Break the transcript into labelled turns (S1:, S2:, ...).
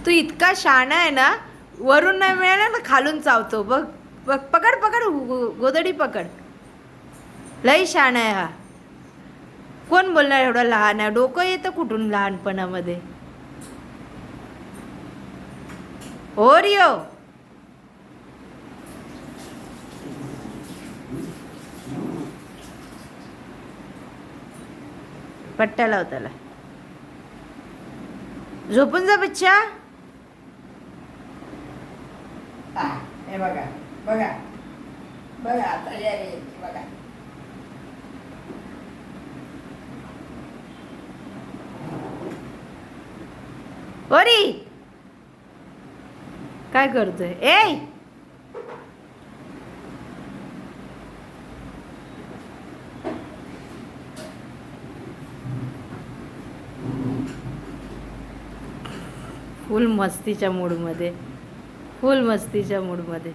S1: तू इतका शहाणा आहे ना, वरून नाही मिळाला ना खालून चावतो बघ. बघ पकड पकड, गोदडी पकड. लई शहाणा आहे हा. कोण बोलणार एवढा लहान आहे? डोकं येतं कुठून लहानपणामध्ये? ओरिओ. पट्ट्या लाव त्याला. झोपून जा बच्चा.
S2: हे बघा बघा बघा आता बघा.
S1: ओरी काय करतोय? ए फुल मस्तीच्या मूडमध्ये, फुल मस्तीच्या मूडमध्ये.